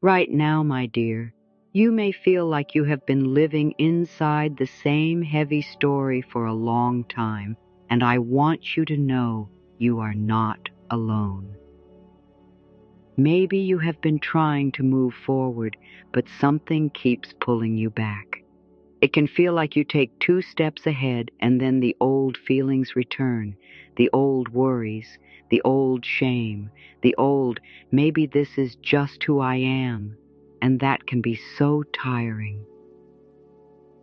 Right now, my dear, you may feel like you have been living inside the same heavy story for a long time, and I want you to know you are not alone. Maybe you have been trying to move forward, but something keeps pulling you back. It can feel like you take 2 steps ahead and then the old feelings return, the old worries, the old shame, the old, maybe this is just who I am, and that can be so tiring.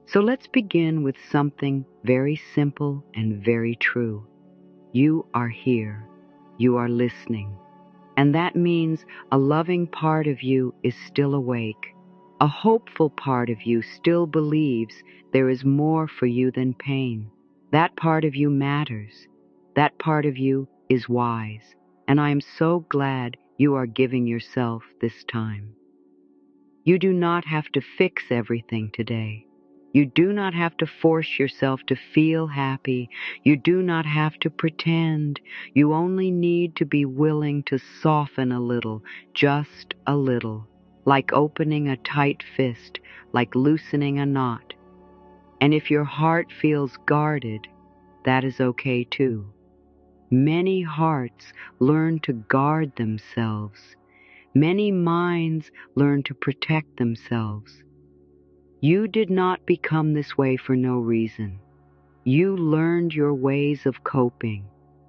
So let's begin with something very simple and very true. You are here. You are listening. And that means a loving part of you is still awake. A hopeful part of you still believes there is more for you than pain. That part of you matters. That part of you is wise. And I am so glad you are giving yourself this time. You do not have to fix everything today. You do not have to force yourself to feel happy. You do not have to pretend. You only need to be willing to soften a little, just a little, like opening a tight fist, like loosening a knot. And if your heart feels guarded, that is okay too. Many hearts learn to guard themselves. Many minds learn to protect themselves. You did not become this way for no reason. You learned your ways of coping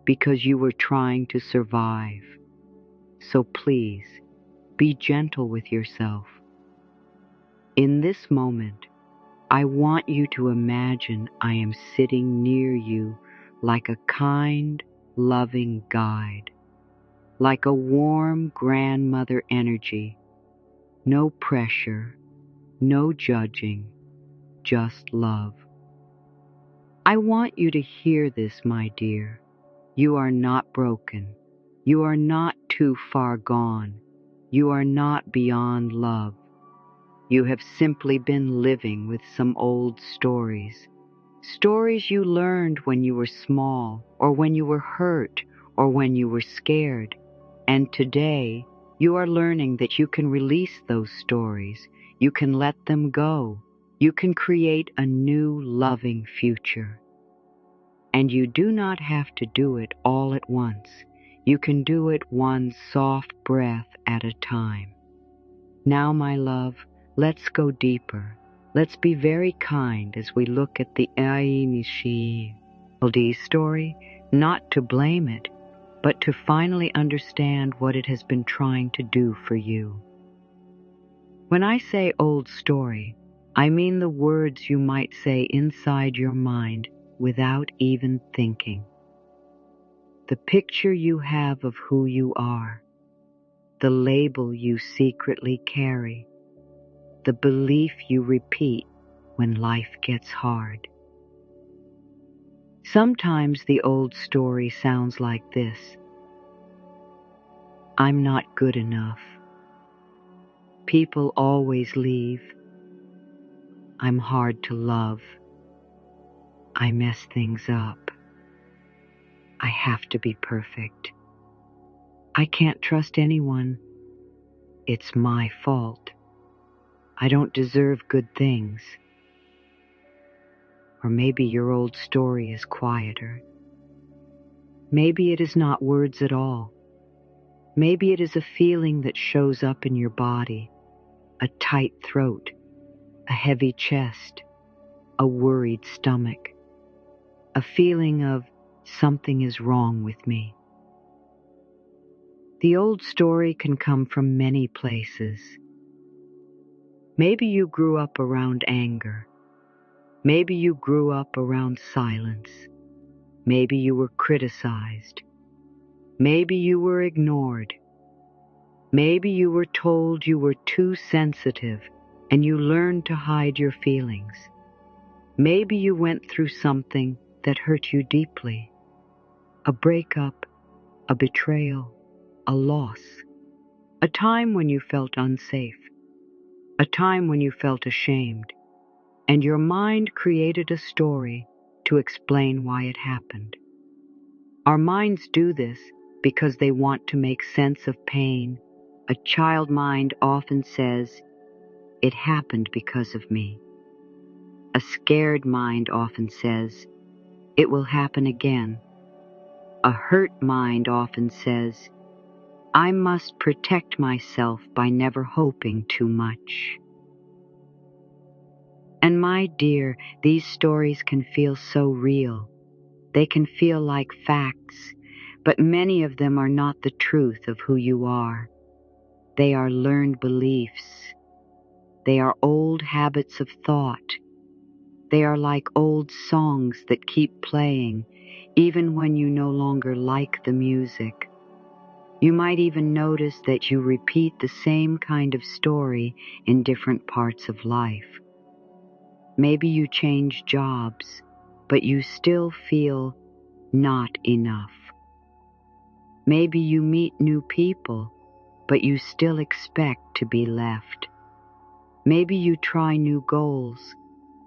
because you were trying to survive. So please, be gentle with yourself. In this moment, I want you to imagine I am sitting near you like a kind, loving guide, like a warm grandmother energy. No pressure, no judging, just love. I want you to hear this, my dear. You are not broken. You are not too far gone. You are not beyond love. You have simply been living with some old stories. Stories you learned when you were small, or when you were hurt, or when you were scared. And today, you are learning that you can release those stories. You can let them go. You can create a new, loving future. And you do not have to do it all at once. You can do it one soft breath at a time. Now, my love, let's go deeper. Let's be very kind as we look at the Ainishi story, not to blame it, but to finally understand what it has been trying to do for you. When I say old story, I mean the words you might say inside your mind without even thinking. The picture you have of who you are, the label you secretly carry, the belief you repeat when life gets hard. Sometimes the old story sounds like this: I'm not good enough. People always leave. I'm hard to love. I mess things up. I have to be perfect. I can't trust anyone. It's my fault. I don't deserve good things. Or maybe your old story is quieter. Maybe it is not words at all. Maybe it is a feeling that shows up in your body, a tight throat, a heavy chest, a worried stomach, a feeling of something is wrong with me. The old story can come from many places. Maybe you grew up around anger. Maybe you grew up around silence. Maybe you were criticized. Maybe you were ignored. Maybe you were told you were too sensitive and you learned to hide your feelings. Maybe you went through something that hurt you deeply. A breakup, a betrayal, a loss. A time when you felt unsafe. A time when you felt ashamed. And your mind created a story to explain why it happened. Our minds do this because they want to make sense of pain, A child mind often says, "It happened because of me." A scared mind often says, "It will happen again." A hurt mind often says, "I must protect myself by never hoping too much." And my dear, these stories can feel so real. They can feel like facts, but many of them are not the truth of who you are. They are learned beliefs. They are old habits of thought. They are like old songs that keep playing, even when you no longer like the music. You might even notice that you repeat the same kind of story in different parts of life. Maybe you change jobs, but you still feel not enough. Maybe you meet new people, but you still expect to be left. Maybe you try new goals,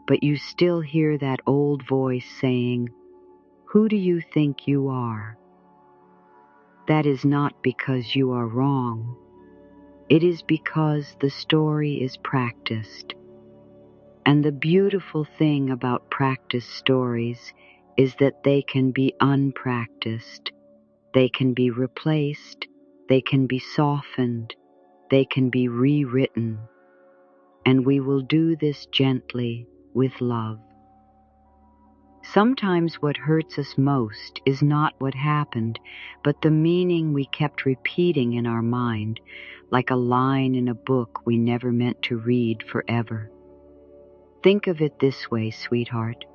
but you still hear that old voice saying, "Who do you think you are?" That is not because you are wrong. It is because the story is practiced. And the beautiful thing about practiced stories is that they can be unpracticed. They can be replaced. They can be softened. They can be rewritten. And we will do this gently with love. Sometimes what hurts us most is not what happened, but the meaning we kept repeating in our mind, like a line in a book we never meant to read forever. Think of it this way, sweetheart.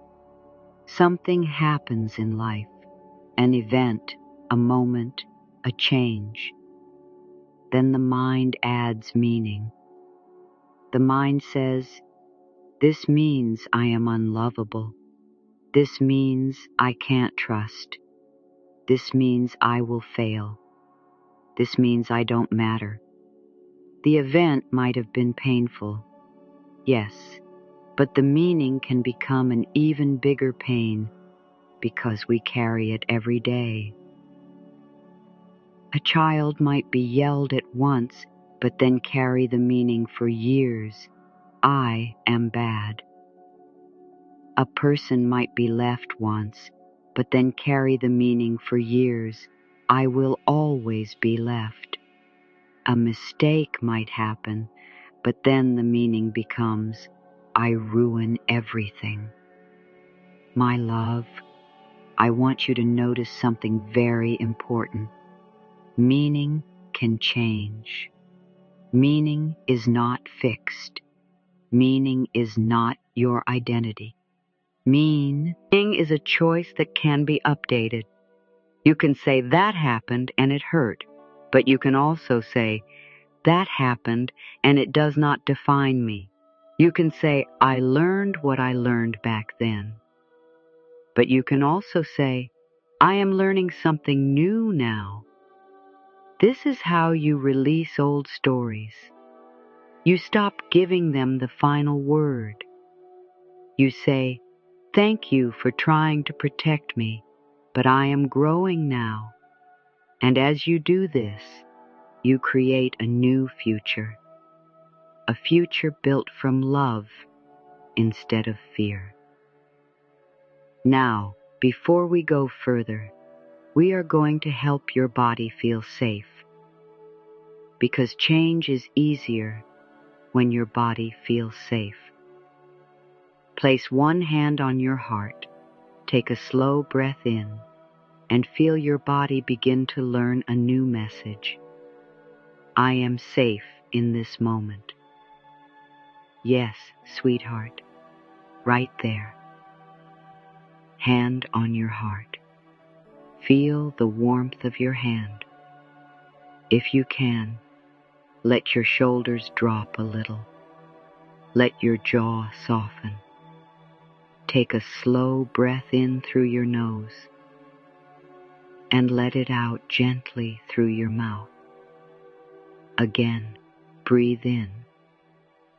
Something happens in life, an event, a moment, a change. Then the mind adds meaning. The mind says, "This means I am unlovable. This means I can't trust. This means I will fail. This means I don't matter." The event might have been painful, yes, but the meaning can become an even bigger pain because we carry it every day. A child might be yelled at once, but then carry the meaning for years. I am bad. A person might be left once, but then carry the meaning for years. I will always be left. A mistake might happen, but then the meaning becomes, I ruin everything. My love, I want you to notice something very important. Meaning can change. Meaning is not fixed. Meaning is not your identity. Meaning is a choice that can be updated. You can say that happened and it hurt, but you can also say that happened and it does not define me. You can say I learned what I learned back then, but you can also say I am learning something new now. This is how you release old stories. You stop giving them the final word. You say, "Thank you for trying to protect me, but I am growing now." And as you do this, you create a new future, a future built from love instead of fear. Now, before we go further, we are going to help your body feel safe, because change is easier when your body feels safe. Place one hand on your heart, take a slow breath in, and feel your body begin to learn a new message. I am safe in this moment. Yes, sweetheart, right there. Hand on your heart. Feel the warmth of your hand. If you can, let your shoulders drop a little. Let your jaw soften. Take a slow breath in through your nose and let it out gently through your mouth. Again, breathe in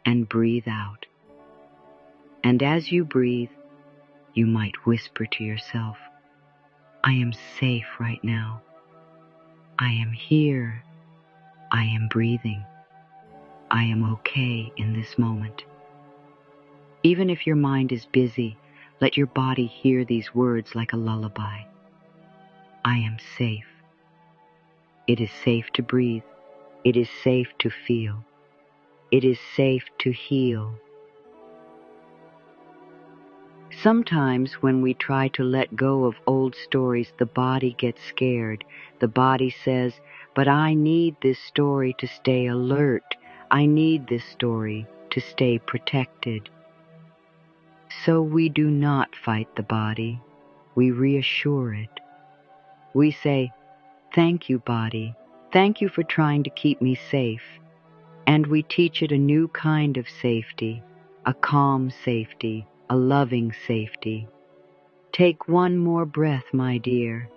and breathe out. And as you breathe, you might whisper to yourself, I am safe right now. I am here. I am breathing. I am okay in this moment. Even if your mind is busy, let your body hear these words like a lullaby. I am safe. It is safe to breathe. It is safe to feel. It is safe to heal. Sometimes when we try to let go of old stories, the body gets scared. The body says, but I need this story to stay alert. I need this story to stay protected. So we do not fight the body. We reassure it. We say, thank you, body. Thank you for trying to keep me safe. And we teach it a new kind of safety, a calm safety, a loving safety. Take one more breath, my dear,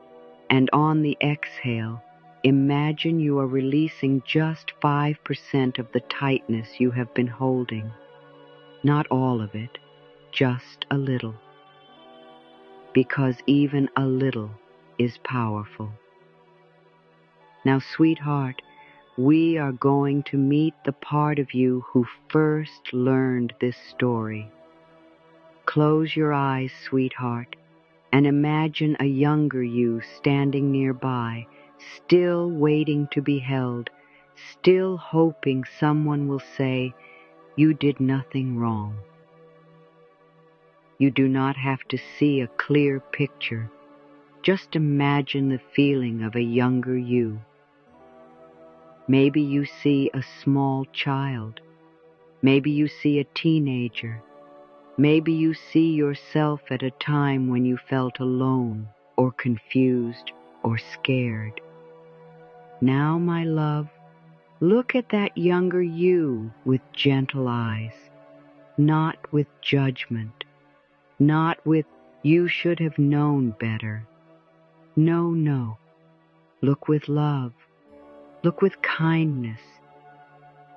and on the exhale, imagine you are releasing just 5% of the tightness you have been holding. Not all of it, just a little. Because even a little is powerful. Now, sweetheart, we are going to meet the part of you who first learned this story. Close your eyes, sweetheart, and imagine a younger you standing nearby, still waiting to be held, still hoping someone will say, you did nothing wrong. You do not have to see a clear picture. Just imagine the feeling of a younger you. Maybe you see a small child. Maybe you see a teenager. Maybe you see yourself at a time when you felt alone or confused or scared. Now, my love, look at that younger you with gentle eyes, not with judgment, not with you should have known better. No, no. Look with love. Look with kindness,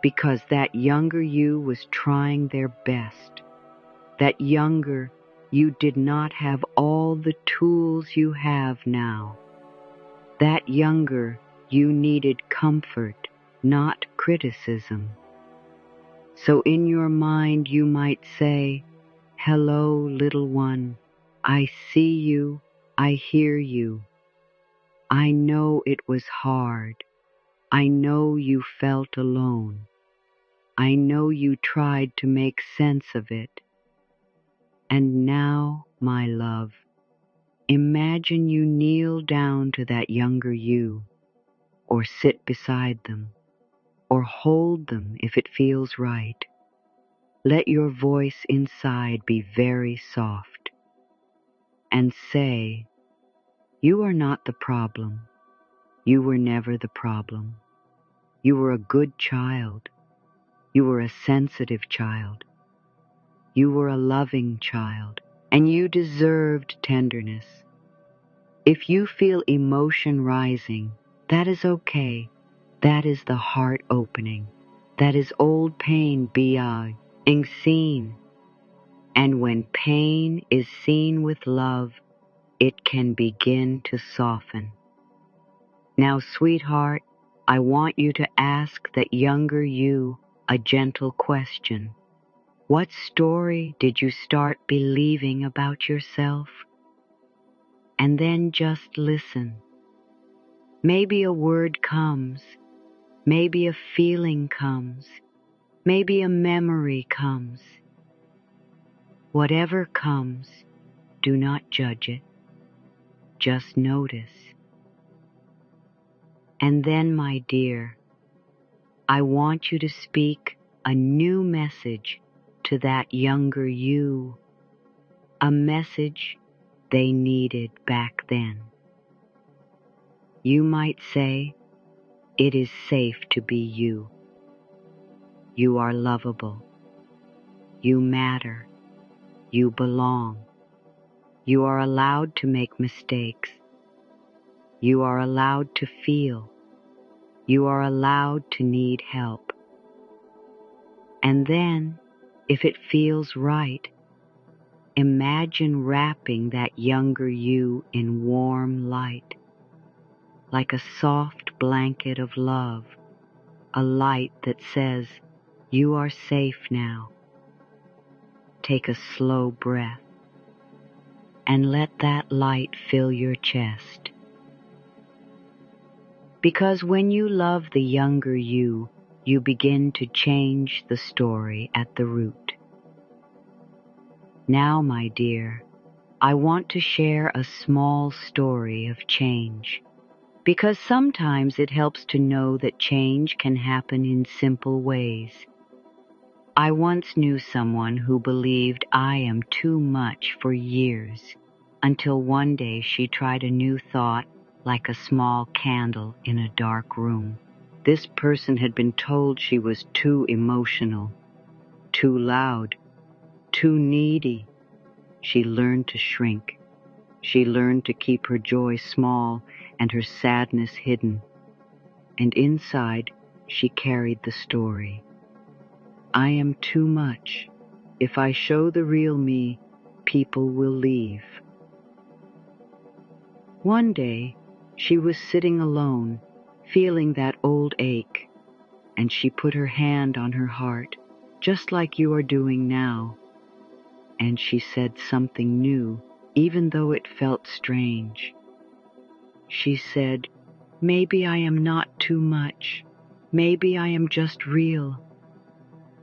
because that younger you was trying their best. That younger you did not have all the tools you have now. That younger you needed comfort, not criticism. So in your mind you might say, hello, little one, I see you, I hear you. I know it was hard. I know you felt alone. I know you tried to make sense of it. And now, my love, imagine you kneel down to that younger you, or sit beside them, or hold them if it feels right. Let your voice inside be very soft, and say, you are not the problem. You were never the problem. You were a good child. You were a sensitive child. You were a loving child, and you deserved tenderness. If you feel emotion rising, that is okay. That is the heart opening. That is old pain being seen. And when pain is seen with love, it can begin to soften. Now, sweetheart, I want you to ask that younger you a gentle question. What story did you start believing about yourself? And then just listen. Maybe a word comes. Maybe a feeling comes. Maybe a memory comes. Whatever comes, do not judge it. Just notice. And then, my dear, I want you to speak a new message to that younger you, a message they needed back then. You might say, it is safe to be you. You are lovable. You matter. You belong. You are allowed to make mistakes. You are allowed to feel. You are allowed to need help. And then, if it feels right, imagine wrapping that younger you in warm light, like a soft blanket of love, a light that says, "You are safe now." Take a slow breath and let that light fill your chest. Because when you love the younger you begin to change the story at the root. Now, my dear, I want to share a small story of change, because sometimes it helps to know that change can happen in simple ways. I once knew someone who believed I am too much for years, until one day she tried a new thought like a small candle in a dark room. This person had been told she was too emotional, too loud, too needy. She learned to shrink. She learned to keep her joy small and her sadness hidden. And inside, she carried the story. I am too much. If I show the real me, people will leave. One day, she was sitting alone, feeling that old ache, and she put her hand on her heart, just like you are doing now. And she said something new, even though it felt strange. She said, "Maybe I am not too much. Maybe I am just real."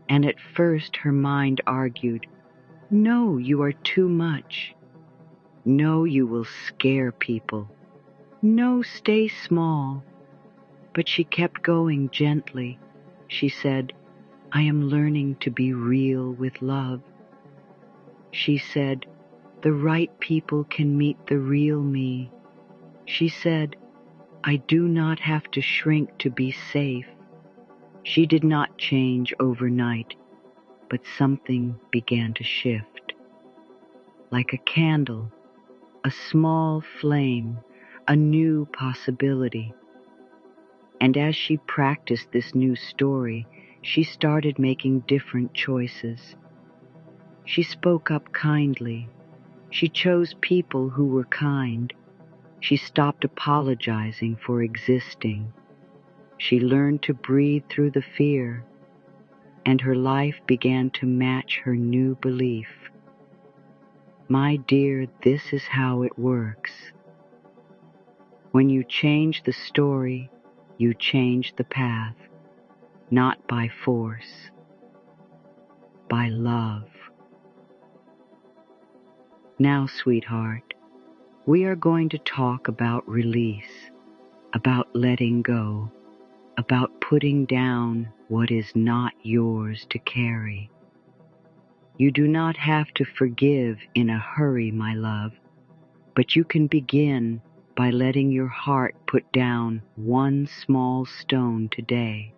And at first her mind argued, "No, you are too much. No, you will scare people. No, stay small." But she kept going gently. She said, "I am learning to be real with love." She said, "The right people can meet the real me." She said, "I do not have to shrink to be safe." She did not change overnight, but something began to shift. Like a candle, a small flame, a new possibility. And as she practiced this new story, she started making different choices. She spoke up kindly. She chose people who were kind. She stopped apologizing for existing. She learned to breathe through the fear, and her life began to match her new belief. My dear, this is how it works. When you change the story, you change the path, not by force, by love. Now, sweetheart, we are going to talk about release, about letting go, about putting down what is not yours to carry. You do not have to forgive in a hurry, my love, but you can begin by letting your heart put down one small stone today.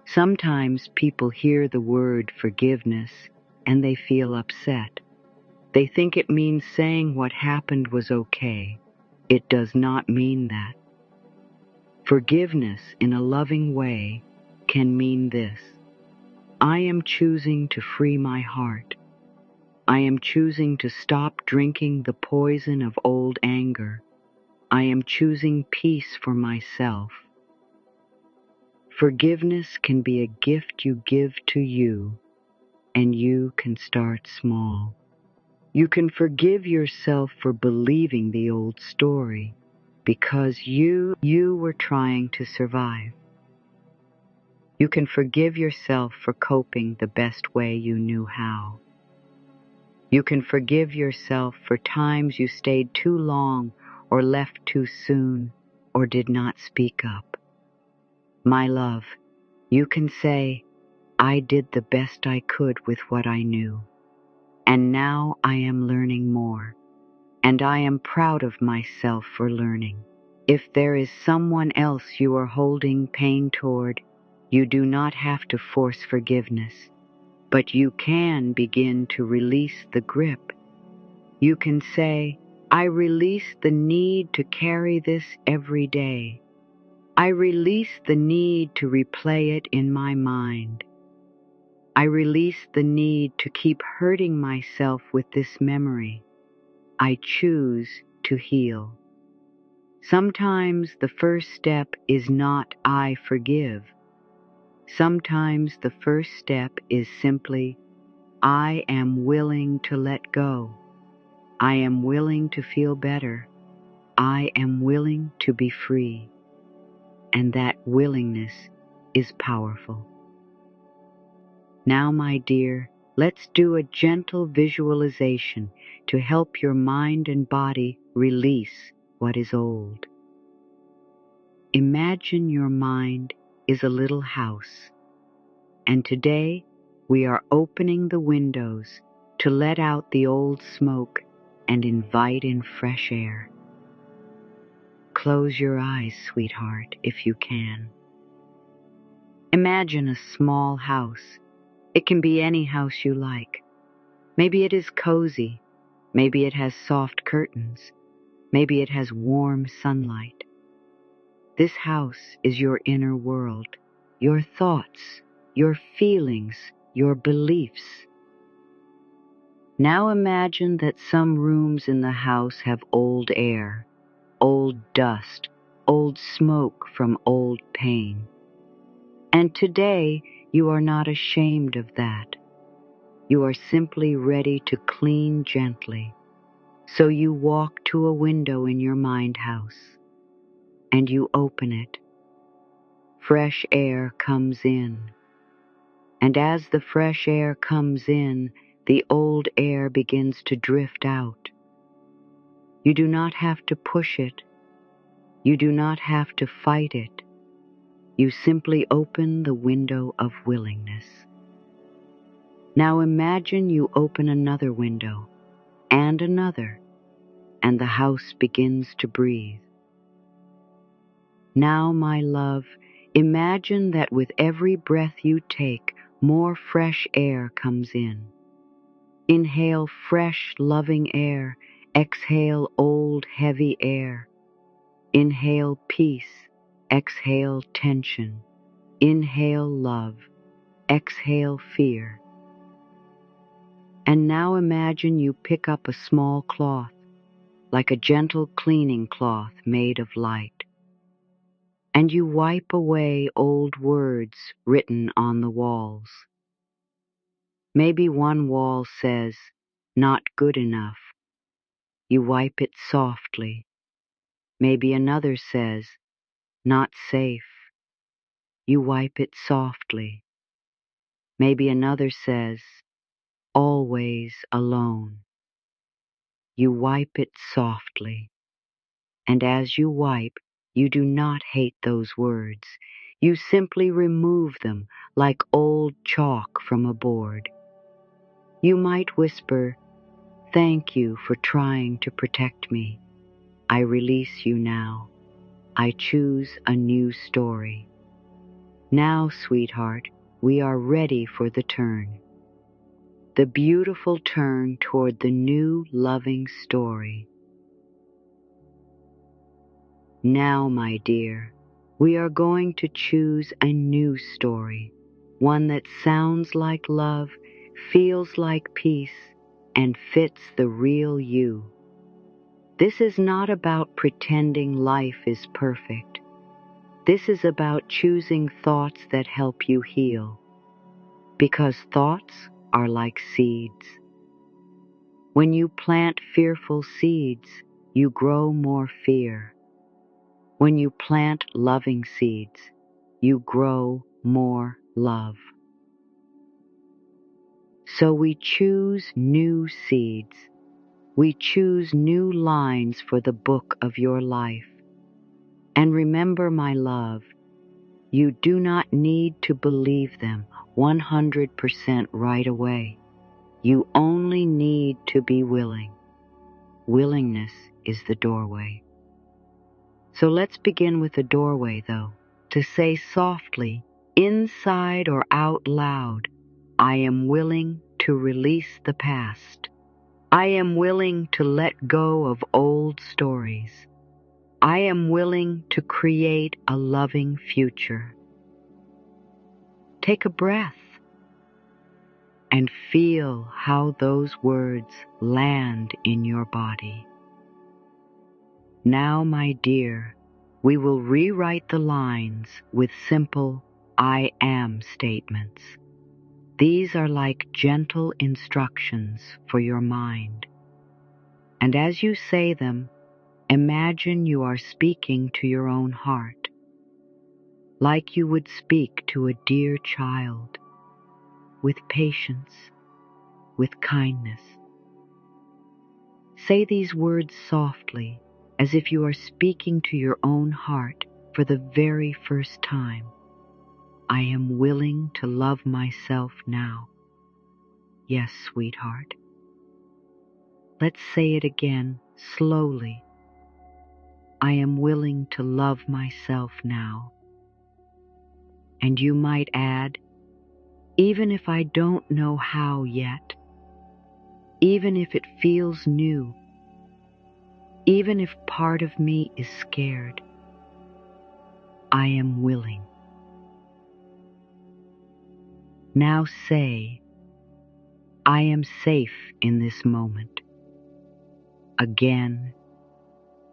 Sometimes people hear the word forgiveness and they feel upset. They think it means saying what happened was okay. It does not mean that. Forgiveness in a loving way can mean this: I am choosing to free my heart. I am choosing to stop drinking the poison of old anger. I am choosing peace for myself. Forgiveness can be a gift you give to you, and you can start small. You can forgive yourself for believing the old story because you were trying to survive. You can forgive yourself for coping the best way you knew how. You can forgive yourself for times you stayed too long or left too soon or did not speak up. My love, you can say, I did the best I could with what I knew, and now I am learning more, and I am proud of myself for learning. If there is someone else you are holding pain toward, you do not have to force forgiveness, but you can begin to release the grip. You can say, I release the need to carry this every day. I release the need to replay it in my mind. I release the need to keep hurting myself with this memory. I choose to heal. Sometimes the first step is not "I forgive." Sometimes the first step is simply "I am willing to let go. I am willing to feel better. I am willing to be free." And that willingness is powerful. Now, my dear, let's do a gentle visualization to help your mind and body release what is old. Imagine your mind is a little house, and today we are opening the windows to let out the old smoke and invite in fresh air. Close your eyes, sweetheart, if you can. Imagine a small house. It can be any house you like. Maybe it is cozy. Maybe it has soft curtains. Maybe it has warm sunlight. This house is your inner world, your thoughts, your feelings, your beliefs. Now imagine that some rooms in the house have old air, old dust, old smoke from old pain. And today you are not ashamed of that. You are simply ready to clean gently. So you walk to a window in your mind house, and you open it. Fresh air comes in. And as the fresh air comes in, the old air begins to drift out. You do not have to push it. You do not have to fight it. You simply open the window of willingness. Now imagine you open another window, and another, and the house begins to breathe. Now, my love, imagine that with every breath you take, more fresh air comes in. Inhale fresh, loving air. Exhale old, heavy air. Inhale peace. Exhale tension. Inhale love. Exhale fear. And now imagine you pick up a small cloth, like a gentle cleaning cloth made of light. And you wipe away old words written on the walls. Maybe one wall says, "Not good enough." You wipe it softly. Maybe another says, "Not safe." You wipe it softly. Maybe another says, "Always alone." You wipe it softly. And as you wipe, you do not hate those words. You simply remove them like old chalk from a board. You might whisper, "Thank you for trying to protect me. I release you now. I choose a new story." Now, sweetheart, we are ready for the turn. The beautiful turn toward the new loving story. Now, my dear, we are going to choose a new story, one that sounds like love, feels like peace, and fits the real you. This is not about pretending life is perfect. This is about choosing thoughts that help you heal, because thoughts are like seeds. When you plant fearful seeds, you grow more fear. When you plant loving seeds, you grow more love. So we choose new seeds. We choose new lines for the book of your life. And remember, my love, you do not need to believe them 100% right away. You only need to be willing. Willingness is the doorway. So let's begin with the doorway, though, to say softly, inside or out loud, "I am willing to release the past. I am willing to let go of old stories. I am willing to create a loving future." Take a breath and feel how those words land in your body. Now, my dear, we will rewrite the lines with simple I am statements. These are like gentle instructions for your mind. And as you say them, imagine you are speaking to your own heart, like you would speak to a dear child, with patience, with kindness. Say these words softly, as if you are speaking to your own heart for the very first time. I am willing to love myself now. Yes, sweetheart. Let's say it again, slowly. I am willing to love myself now. And you might add, even if I don't know how yet, even if it feels new, even if part of me is scared, I am willing. Now say, I am safe in this moment. Again,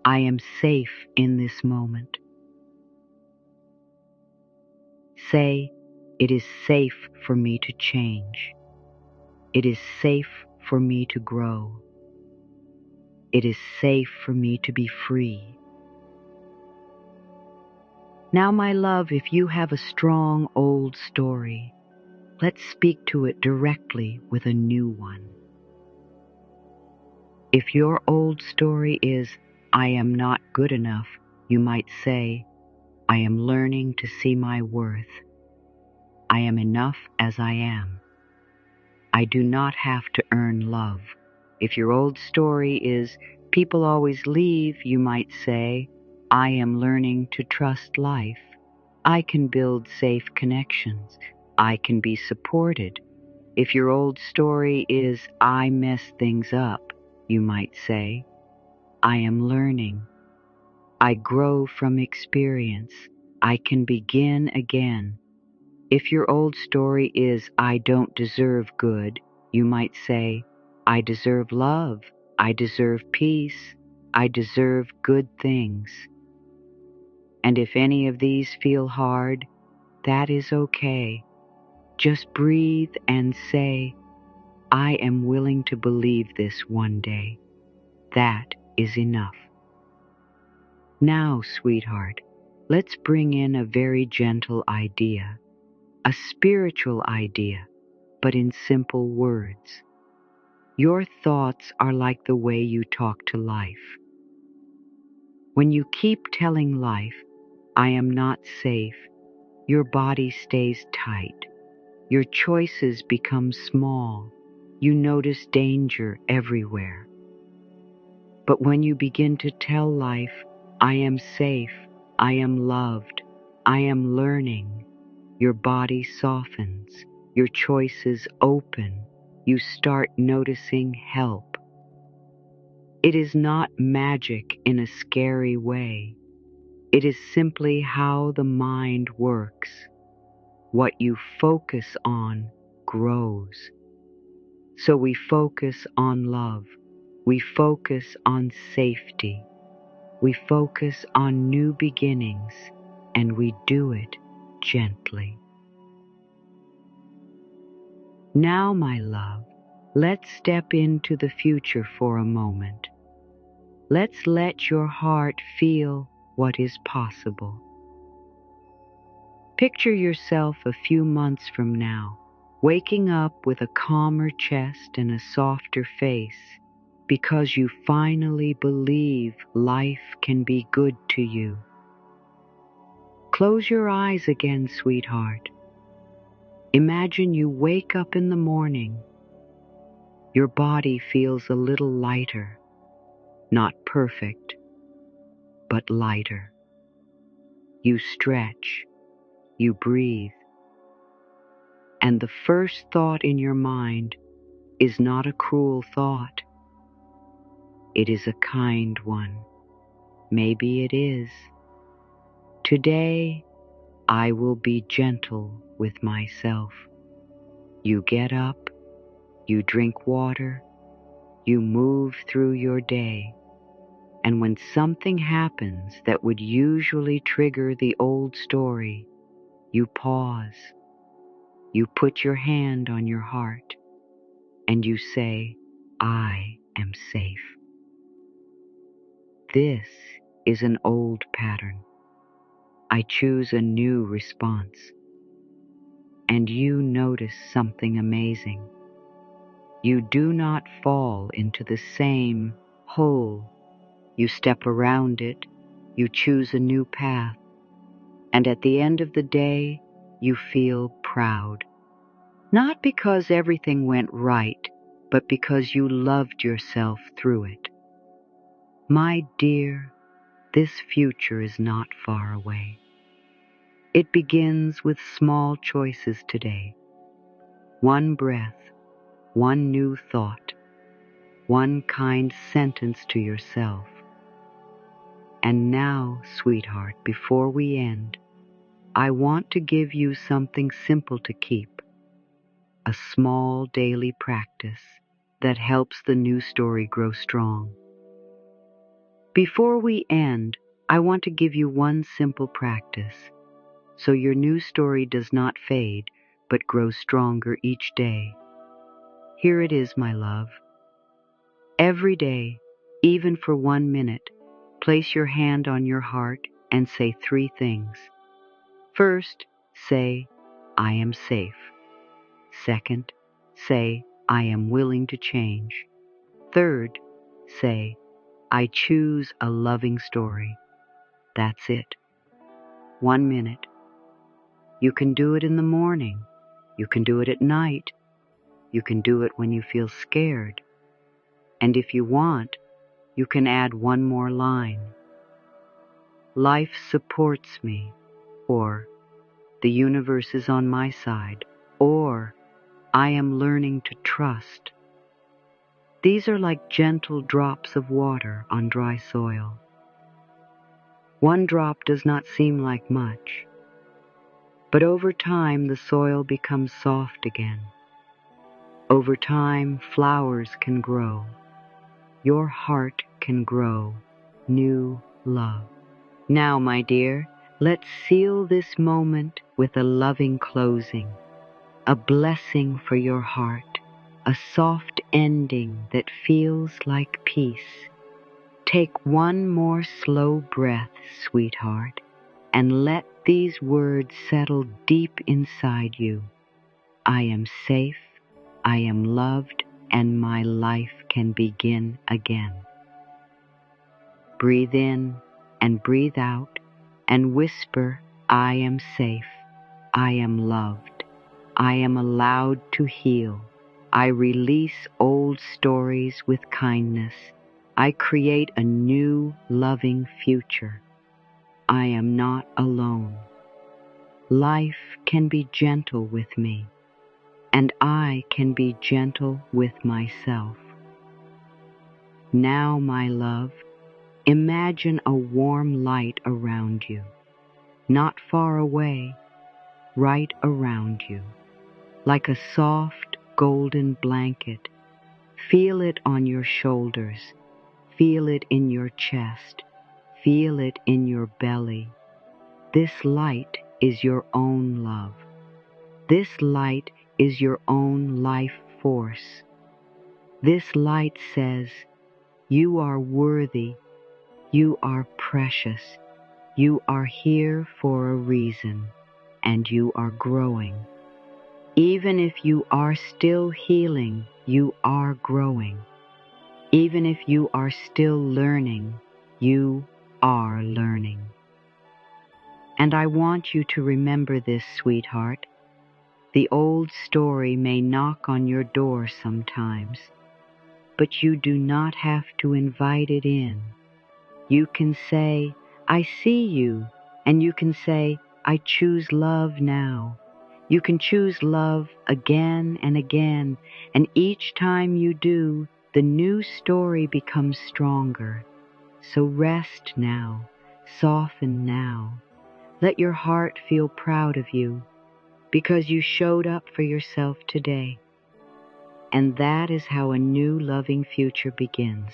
I am safe in this moment. Say, it is safe for me to change. It is safe for me to grow. It is safe for me to be free. Now, my love, if you have a strong old story, let's speak to it directly with a new one. If your old story is, I am not good enough, you might say, I am learning to see my worth. I am enough as I am. I do not have to earn love. If your old story is, people always leave, you might say, I am learning to trust life. I can build safe connections. I can be supported. If your old story is, I mess things up, you might say, I am learning. I grow from experience. I can begin again. If your old story is, I don't deserve good, you might say, I deserve love. I deserve peace. I deserve good things. And if any of these feel hard, that is okay. Just breathe and say, I am willing to believe this one day. That is enough. Now, sweetheart, let's bring in a very gentle idea, a spiritual idea, but in simple words. Your thoughts are like the way you talk to life. When you keep telling life, I am not safe, your body stays tight. Your choices become small. You notice danger everywhere. But when you begin to tell life, I am safe, I am loved, I am learning, your body softens, your choices open, you start noticing help. It is not magic in a scary way. It is simply how the mind works. What you focus on grows. So we focus on love. We focus on safety. We focus on new beginnings, and we do it gently. Now, my love, let's step into the future for a moment. Let's let your heart feel what is possible. Picture yourself a few months from now, waking up with a calmer chest and a softer face, because you finally believe life can be good to you. Close your eyes again, sweetheart. Imagine you wake up in the morning. Your body feels a little lighter, not perfect, but lighter. You stretch, you breathe, and the first thought in your mind is not a cruel thought. It is a kind one. Maybe it is. Today, I will be gentle with myself. You get up, you drink water, you move through your day, And when something happens that would usually trigger the old story, you pause, you put your hand on your heart, and you say, I am safe. This is an old pattern. I choose a new response. And you notice something amazing. You do not fall into the same hole. You step around it, you choose a new path, and at the end of the day, you feel proud. Not because everything went right, but because you loved yourself through it. My dear, this future is not far away. It begins with small choices today. One breath, one new thought, one kind sentence to yourself. And now, sweetheart, before we end, I want to give you something simple to keep, a small daily practice that helps the new story grow strong. Before we end, I want to give you one simple practice so your new story does not fade but grows stronger each day. Here it is, my love. Every day, even for 1 minute, place your hand on your heart and say 3 things. First, say, I am safe. Second, say, I am willing to change. Third, say, I choose a loving story. That's it. 1 minute. You can do it in the morning. You can do it at night. You can do it when you feel scared. And if you want, you can add one more line. Life supports me, or the universe is on my side, or I am learning to trust. These are like gentle drops of water on dry soil. One drop does not seem like much, but over time the soil becomes soft again. Over time, flowers can grow. Your heart can grow new love. Now, my dear, let's seal this moment with a loving closing, a blessing for your heart, a soft ending that feels like peace. Take one more slow breath, sweetheart, and let these words settle deep inside you. I am safe, I am loved, and my life can begin again. Breathe in and breathe out and whisper, I am safe, I am loved, I am allowed to heal. I release old stories with kindness. I create a new, loving future. I am not alone. Life can be gentle with me, and I can be gentle with myself. Now, my love, imagine a warm light around you, not far away, right around you, like a soft golden blanket. Feel it on your shoulders, feel it in your chest, feel it in your belly. This light is your own love. This light is your own life force. This light says, you are worthy, you are precious, you are here for a reason, and you are growing. Even if you are still healing, you are growing. Even if you are still learning, you are learning. And I want you to remember this, sweetheart. The old story may knock on your door sometimes, but you do not have to invite it in. You can say, I see you, and you can say, I choose love now. You can choose love again and again, and each time you do, the new story becomes stronger. So rest now, soften now. Let your heart feel proud of you, because you showed up for yourself today. And that is how a new loving future begins.